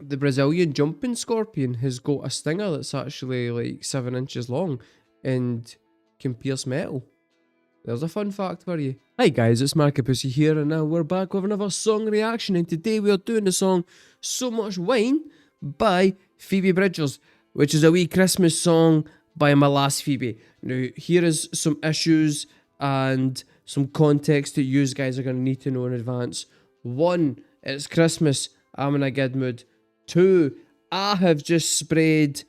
the Brazilian jumping scorpion has got a stinger that's actually like 7 inches long and can pierce metal. There's a fun fact for you. Hi guys, it's markabusi here, and now we're back with another song reaction, and today we are doing the song So Much Wine by Phoebe Bridgers, which is a wee Christmas song by my last Phoebe. Now here is some issues and some context that you guys are going to need to know in advance. 1, it's Christmas, I'm in a good mood. 2, I have just sprayed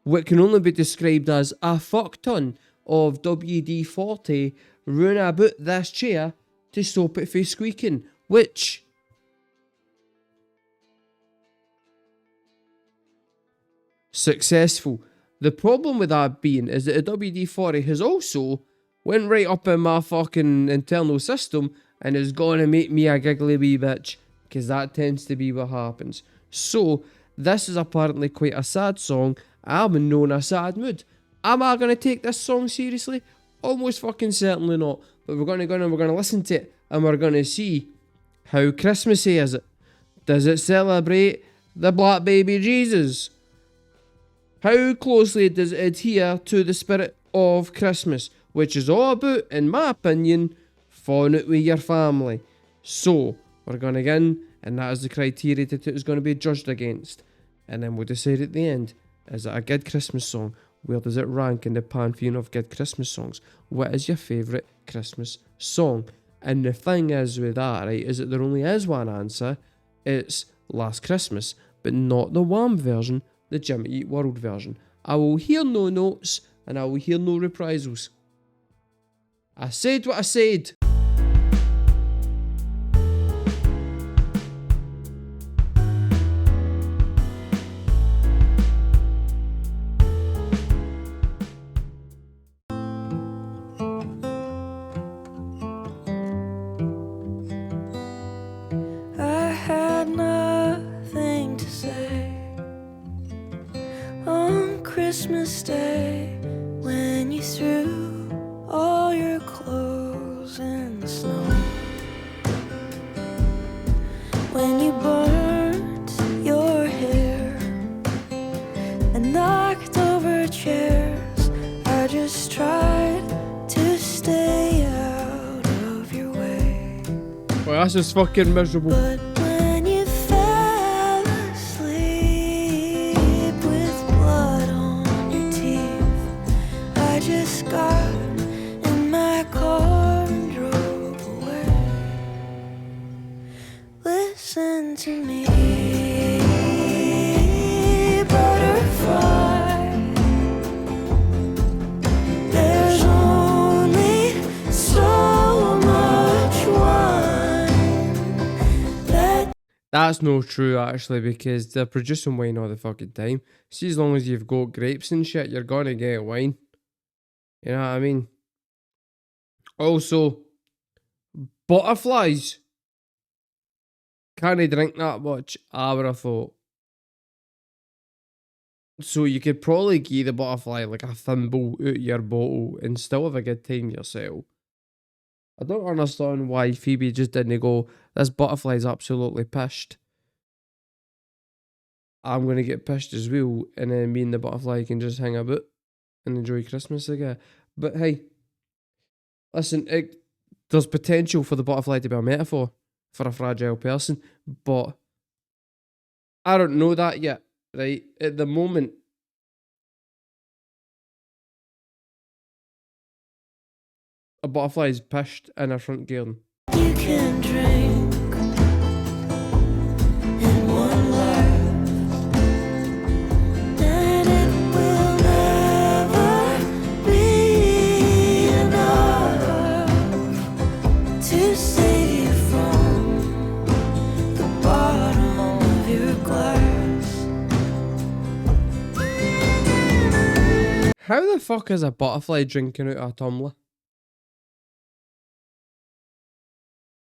what can only be described as a fuck ton of WD-40 run about this chair to stop it from squeaking, which successful. The problem with that being is that the WD-40 has also went right up in my fucking internal system and is gonna make me a giggly wee bitch, because that tends to be what happens. So this is apparently quite a sad song. I'm in a sad mood. Am I gonna take this song seriously? Almost fucking certainly not. But we're gonna listen to it, and we're gonna see how Christmassy is it. Does it celebrate the black baby Jesus? How closely does it adhere to the spirit of Christmas, which is all about, in my opinion, falling out with your family? So we're gonna get in, and that is the criteria that it is going to be judged against, and then we'll decide at the end, is it a good Christmas song? Where does it rank in the pantheon of good Christmas songs? What is your favourite Christmas song? And the thing is with that, right, is that there only is one answer. It's Last Christmas, but not the Wham version, the Jimmy Eat World version. I will hear no notes, and I will hear no reprisals. I said what I said. Christmas Day, when you threw all your clothes in the snow, when you burnt your hair and knocked over chairs, I just tried to stay out of your way. Well, that's just fucking miserable. But when you fell asleep with blood on your teeth, I just got in my car and drove away. Listen to me, butterfly. There's only so much wine that. That's no true actually, because they're producing wine all the fucking time. See, as long as you've got grapes and shit, you're gonna get wine. You know what I mean? Also, butterflies. Can't they drink that much? I would have thought. So you could probably give the butterfly like a thimble out your bottle and still have a good time yourself. I don't understand why Phoebe just didn't go, this butterfly's absolutely pissed. I'm going to get pissed as well, and then me and the butterfly can just hang about and enjoy Christmas again. But hey, listen, there's potential for the butterfly to be a metaphor for a fragile person, but I don't know that yet, right? At the moment, a butterfly is pissed in her front garden. You can drink in one life, and it will never be enough to save you from the bottom of your glass. How the fuck is a butterfly drinking out of a tumbler?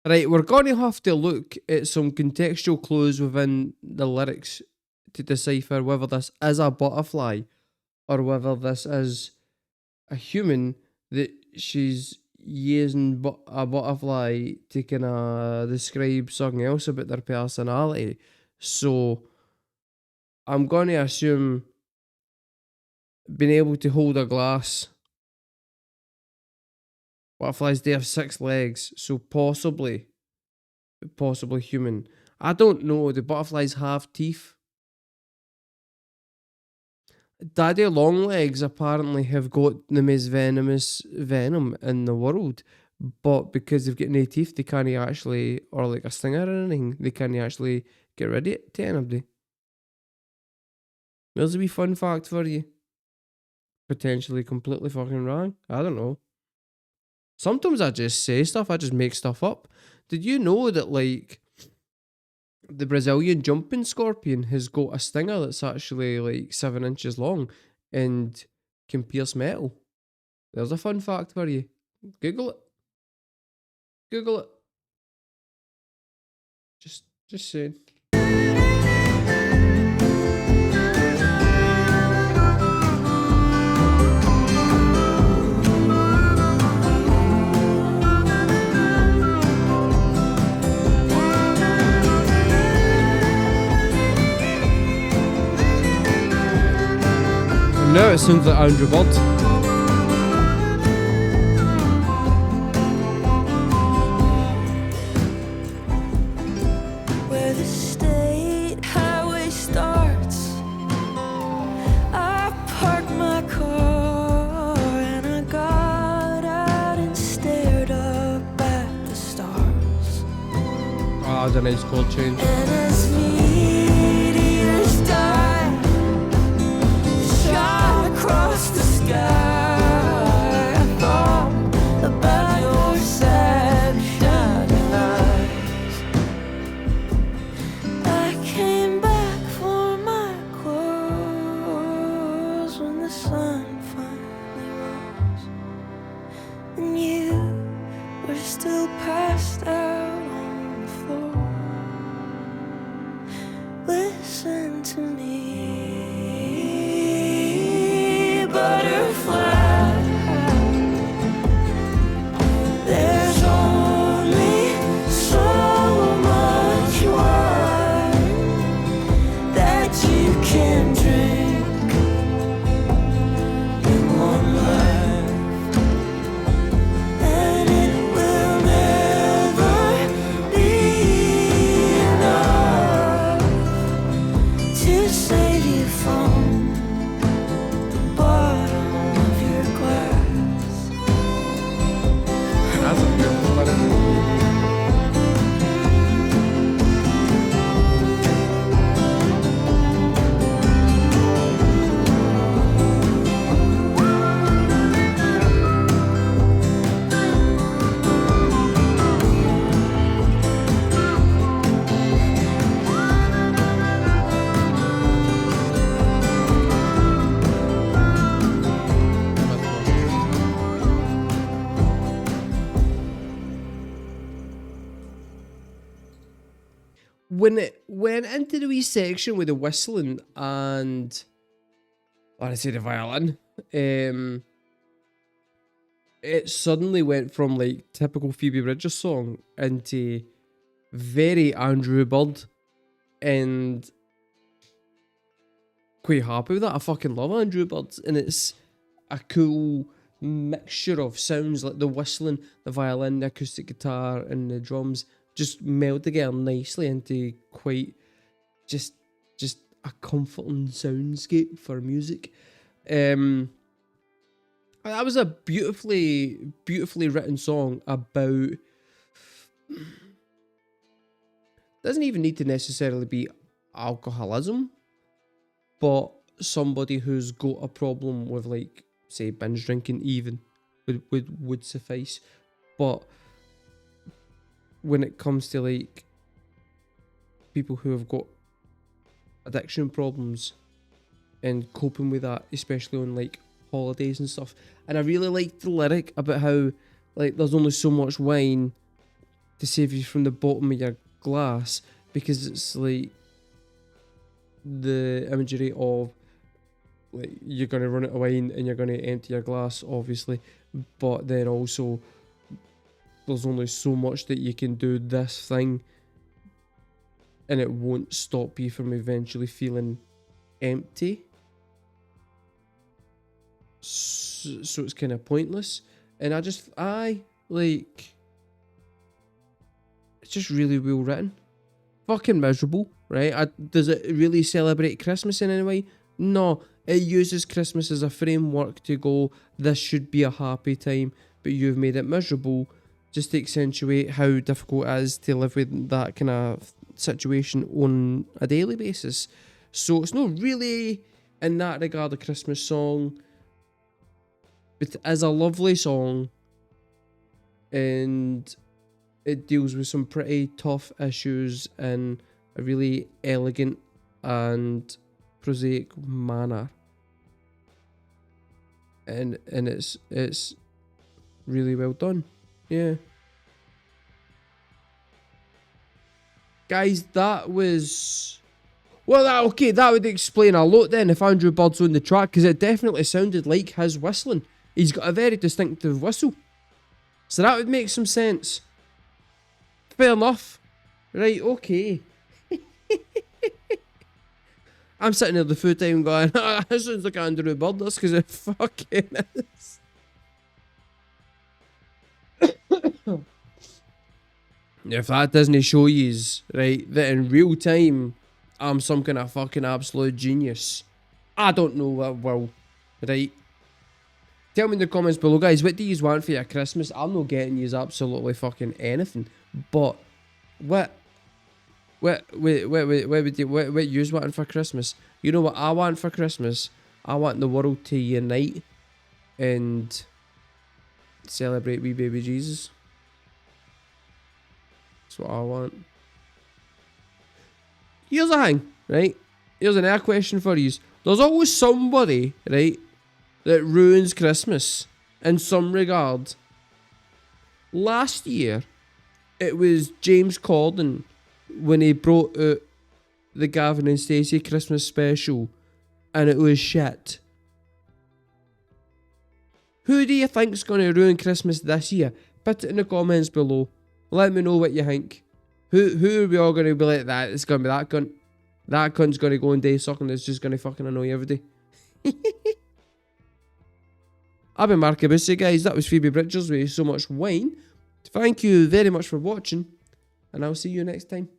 Right, we're going to have to look at some contextual clues within the lyrics to decipher whether this is a butterfly or whether this is a human that she's using a butterfly to kind of describe something else about their personality. So I'm going to assume being able to hold a glass. Butterflies, they have 6 legs, so possibly human. I don't know. Do butterflies have teeth? Daddy longlegs apparently have got the most venomous venom in the world, but because they've got no teeth, they can't actually, or like a stinger or anything, they can't actually get rid of it to anybody. There's a wee fun fact for you. Potentially completely fucking wrong. I don't know. Sometimes I just say stuff, I just make stuff up. Did you know that, like, the Brazilian jumping scorpion has got a stinger that's actually like 7 inches long and can pierce metal? There's a fun fact for you. Google it. Google it. Just saying. Now it sounds like Andrew Bird. Where the state highway starts, I parked my car and I got out and stared up at the stars. Ah, the nice cold change. And as meteors die, shot across the sky, I thought about your sad shining eyes. I came back for my clothes when the sun finally rose, and you were still passed out on the floor. Listen to me, butterfly. There's only so much wine that you can drink in one life, and it will never be enough to save you from the bottom of your glass. That's a beautiful letter. When it went into the wee section with the whistling and, or I say the violin, it suddenly went from like typical Phoebe Bridgers song into very Andrew Bird, and quite happy with that. I fucking love Andrew Bird, and it's a cool mixture of sounds, like the whistling, the violin, the acoustic guitar, and the drums just meld together nicely into quite just a comforting soundscape for music. That was a beautifully written song about, doesn't even need to necessarily be alcoholism, but somebody who's got a problem with, like, say, binge drinking even would suffice. But when it comes to, like, people who have got addiction problems and coping with that, especially on, like, holidays and stuff. And I really liked the lyric about how, like, there's only so much wine to save you from the bottom of your glass, because it's like the imagery of, like, you're going to run out of wine and you're going to empty your glass, obviously, but then also there's only so much that you can do this thing, and it won't stop you from eventually feeling empty. So it's kind of pointless. And like, it's just really well written. Fucking miserable, right? Does it really celebrate Christmas in any way? No. It uses Christmas as a framework to go, this should be a happy time, but you've made it miserable just to accentuate how difficult it is to live with that kind of situation on a daily basis. So it's not really, in that regard, a Christmas song, but it is a lovely song, and it deals with some pretty tough issues in a really elegant and prosaic manner. And it's really well done. Yeah. Guys, that was... Well, okay, that would explain a lot then if Andrew Bird's on the track, because it definitely sounded like his whistling. He's got a very distinctive whistle. So that would make some sense. Fair enough. Right, okay. I'm sitting there the full time going, that sounds like Andrew Bird, that's because it fucking is. If that doesn't show yous, right, that in real time, I'm some kind of fucking absolute genius, I don't know what will, right? Tell me in the comments below, guys, what do you want for your Christmas? I'm not getting yous absolutely fucking anything, but what yous wanting for Christmas? You know what I want for Christmas? I want the world to unite and celebrate wee baby Jesus. That's what I want. Here's the thing, right? Here's another question for you. There's always somebody, right, that ruins Christmas in some regard. Last year, it was James Corden when he brought out the Gavin and Stacey Christmas special, and it was shit. Who do you think's going to ruin Christmas this year? Put it in the comments below. Let me know what you think. Who are we all going to be like that? It's going to be that cunt. That cunt's going to go and day sucking. It's just going to fucking annoy everybody. I've been markabusi, guys. That was Phoebe Bridgers with So Much Wine. Thank you very much for watching, and I'll see you next time.